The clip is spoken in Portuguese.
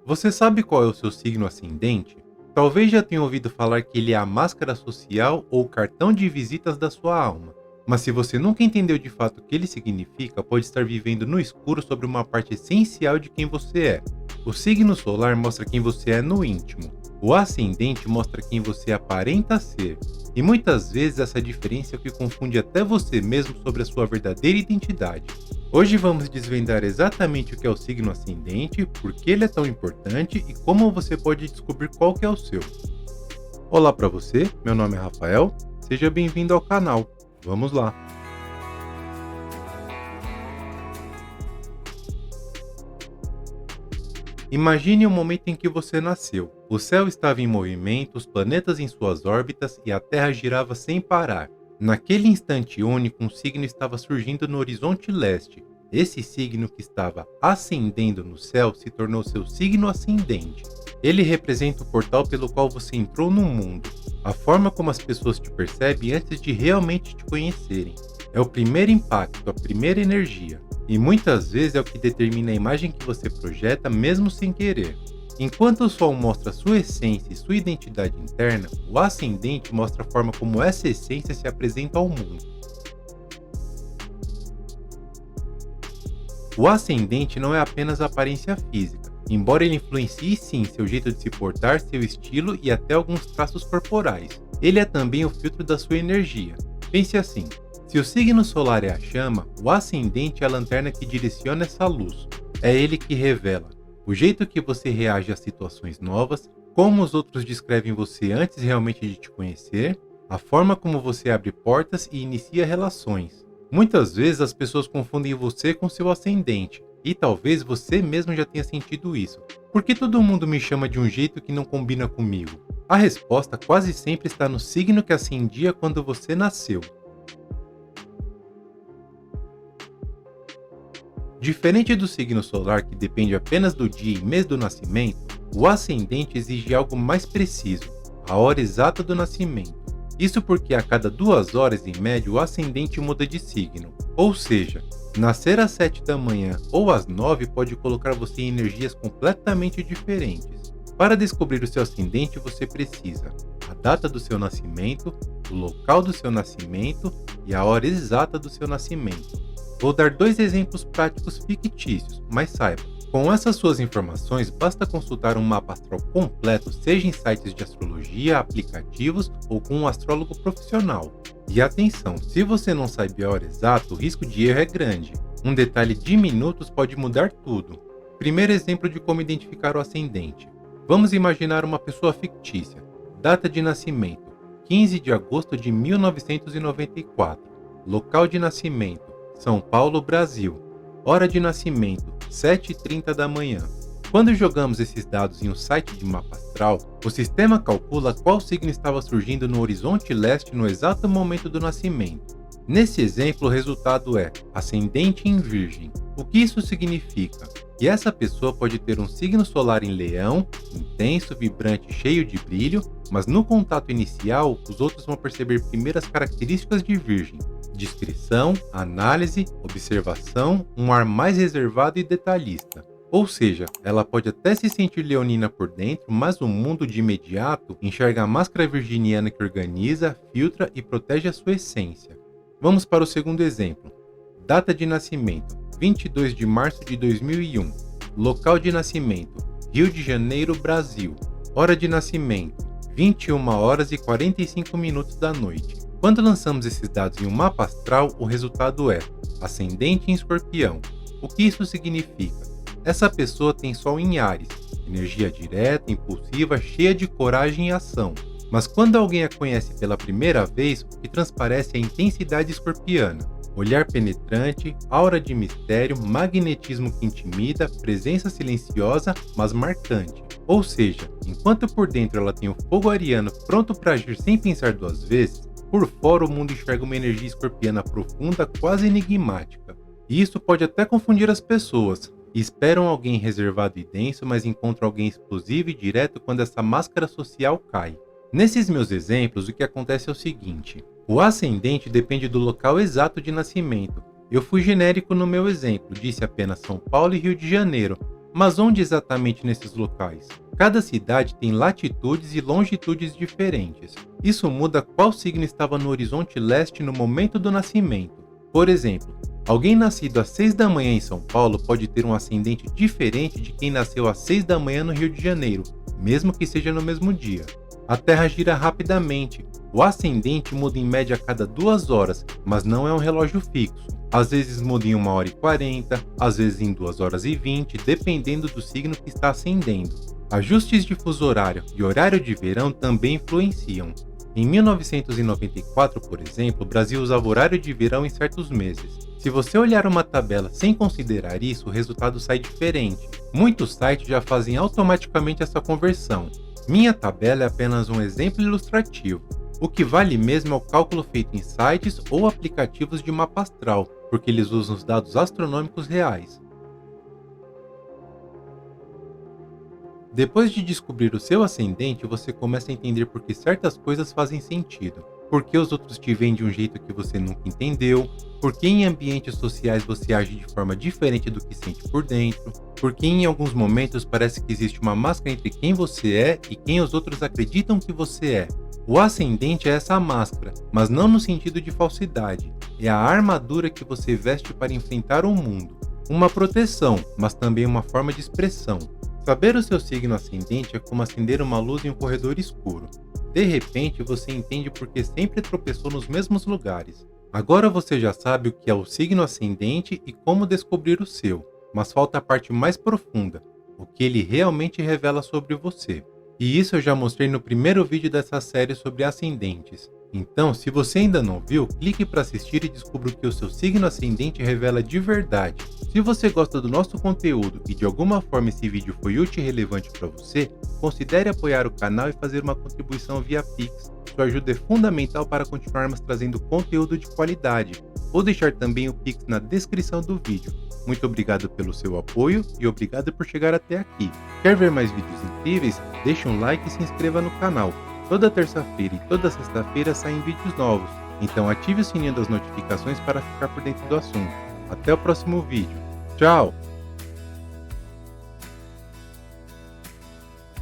Você sabe qual é o seu signo ascendente? Talvez já tenha ouvido falar que ele é a máscara social ou o cartão de visitas da sua alma. Mas se você nunca entendeu de fato o que ele significa, pode estar vivendo no escuro sobre uma parte essencial de quem você é. O signo solar mostra quem você é no íntimo. O ascendente mostra quem você aparenta ser. E muitas vezes essa diferença é o que confunde até você mesmo sobre a sua verdadeira identidade. Hoje vamos desvendar exatamente o que é o signo ascendente, por que ele é tão importante e como você pode descobrir qual que é o seu. Olá para você, meu nome é Rafael, seja bem-vindo ao canal. Vamos lá! Imagine o momento em que você nasceu. O céu estava em movimento, os planetas em suas órbitas e a Terra girava sem parar. Naquele instante único, um signo estava surgindo no horizonte leste. Esse signo que estava ascendendo no céu se tornou seu signo ascendente. Ele representa o portal pelo qual você entrou no mundo, a forma como as pessoas te percebem antes de realmente te conhecerem. É o primeiro impacto, a primeira energia. E muitas vezes é o que determina a imagem que você projeta mesmo sem querer. Enquanto o Sol mostra sua essência e sua identidade interna, o ascendente mostra a forma como essa essência se apresenta ao mundo. O ascendente não é apenas a aparência física, embora ele influencie sim seu jeito de se portar, seu estilo e até alguns traços corporais. Ele é também o filtro da sua energia. Pense assim. Se o signo solar é a chama, o ascendente é a lanterna que direciona essa luz. É ele que revela o jeito que você reage a situações novas, como os outros descrevem você antes realmente de te conhecer, a forma como você abre portas e inicia relações. Muitas vezes as pessoas confundem você com seu ascendente, e talvez você mesmo já tenha sentido isso. Por que todo mundo me chama de um jeito que não combina comigo? A resposta quase sempre está no signo que ascendia quando você nasceu. Diferente do signo solar, que depende apenas do dia e mês do nascimento, o ascendente exige algo mais preciso, a hora exata do nascimento. Isso porque a cada 2 horas em média o ascendente muda de signo, ou seja, nascer às 7 da manhã ou às 9 pode colocar você em energias completamente diferentes. Para descobrir o seu ascendente você precisa a data do seu nascimento, o local do seu nascimento e a hora exata do seu nascimento. Vou dar 2 exemplos práticos fictícios, mas saiba, com essas suas informações basta consultar um mapa astral completo, seja em sites de astrologia, aplicativos ou com um astrólogo profissional. E atenção, se você não sabe a hora exata, o risco de erro é grande. Um detalhe de minutos pode mudar tudo. Primeiro exemplo de como identificar o ascendente. Vamos imaginar uma pessoa fictícia. Data de nascimento: 15 de agosto de 1994. Local de nascimento: São Paulo, Brasil. Hora de nascimento: 7h30 da manhã. Quando jogamos esses dados em um site de mapa astral, o sistema calcula qual signo estava surgindo no horizonte leste no exato momento do nascimento. Nesse exemplo, o resultado é ascendente em Virgem. O que isso significa? Que essa pessoa pode ter um signo solar em Leão, intenso, vibrante, cheio de brilho, mas no contato inicial, os outros vão perceber primeiras características de Virgem: discrição, análise, observação, um ar mais reservado e detalhista. Ou seja, ela pode até se sentir leonina por dentro, mas o mundo de imediato enxerga a máscara virginiana que organiza, filtra e protege a sua essência. Vamos para o segundo exemplo. Data de nascimento: 22 de março de 2001. Local de nascimento: Rio de Janeiro, Brasil. Hora de nascimento: 21 horas e 45 minutos da noite. Quando lançamos esses dados em um mapa astral, o resultado é ascendente em Escorpião. O que isso significa? Essa pessoa tem Sol em Áries, energia direta, impulsiva, cheia de coragem e ação. Mas quando alguém a conhece pela primeira vez, o que transparece é a intensidade escorpiana. Olhar penetrante, aura de mistério, magnetismo que intimida, presença silenciosa, mas marcante. Ou seja, enquanto por dentro ela tem o fogo ariano pronto para agir sem pensar 2 vezes, por fora o mundo enxerga uma energia escorpiana profunda, quase enigmática. E isso pode até confundir as pessoas. Esperam alguém reservado e denso, mas encontram alguém explosivo e direto quando essa máscara social cai. Nesses meus exemplos, o que acontece é o seguinte: o ascendente depende do local exato de nascimento. Eu fui genérico no meu exemplo, disse apenas São Paulo e Rio de Janeiro, Mas onde exatamente nesses locais? Cada cidade tem latitudes e longitudes diferentes. Isso muda qual signo estava no horizonte leste no momento do nascimento. Por exemplo, alguém nascido às 6 da manhã em São Paulo pode ter um ascendente diferente de quem nasceu às 6 da manhã no Rio de Janeiro, mesmo que seja no mesmo dia. A Terra gira rapidamente. O ascendente muda em média a cada 2 horas, mas não é um relógio fixo. Às vezes muda em 1h40, às vezes em 2h20, dependendo do signo que está ascendendo. Ajustes de fuso horário e horário de verão também influenciam. Em 1994, por exemplo, o Brasil usava horário de verão em certos meses. Se você olhar uma tabela sem considerar isso, o resultado sai diferente. Muitos sites já fazem automaticamente essa conversão. Minha tabela é apenas um exemplo ilustrativo. O que vale mesmo é o cálculo feito em sites ou aplicativos de mapa astral, porque eles usam os dados astronômicos reais. Depois de descobrir o seu ascendente, você começa a entender por que certas coisas fazem sentido, por que os outros te veem de um jeito que você nunca entendeu, por que em ambientes sociais você age de forma diferente do que sente por dentro, por que em alguns momentos parece que existe uma máscara entre quem você é e quem os outros acreditam que você é. O ascendente é essa máscara, mas não no sentido de falsidade. É a armadura que você veste para enfrentar o mundo. Uma proteção, mas também uma forma de expressão. Saber o seu signo ascendente é como acender uma luz em um corredor escuro. De repente, você entende por que sempre tropeçou nos mesmos lugares. Agora você já sabe o que é o signo ascendente e como descobrir o seu, mas falta a parte mais profunda, o que ele realmente revela sobre você. E isso eu já mostrei no primeiro vídeo dessa série sobre ascendentes. Então, se você ainda não viu, clique para assistir e descubra o que o seu signo ascendente revela de verdade. Se você gosta do nosso conteúdo e de alguma forma esse vídeo foi útil e relevante para você, considere apoiar o canal e fazer uma contribuição via Pix. Sua ajuda é fundamental para continuarmos trazendo conteúdo de qualidade. Vou deixar também o Pix na descrição do vídeo. Muito obrigado pelo seu apoio e obrigado por chegar até aqui. Quer ver mais vídeos incríveis? Deixe um like e se inscreva no canal. Toda terça-feira e toda sexta-feira saem vídeos novos, então ative o sininho das notificações para ficar por dentro do assunto. Até o próximo vídeo. Tchau!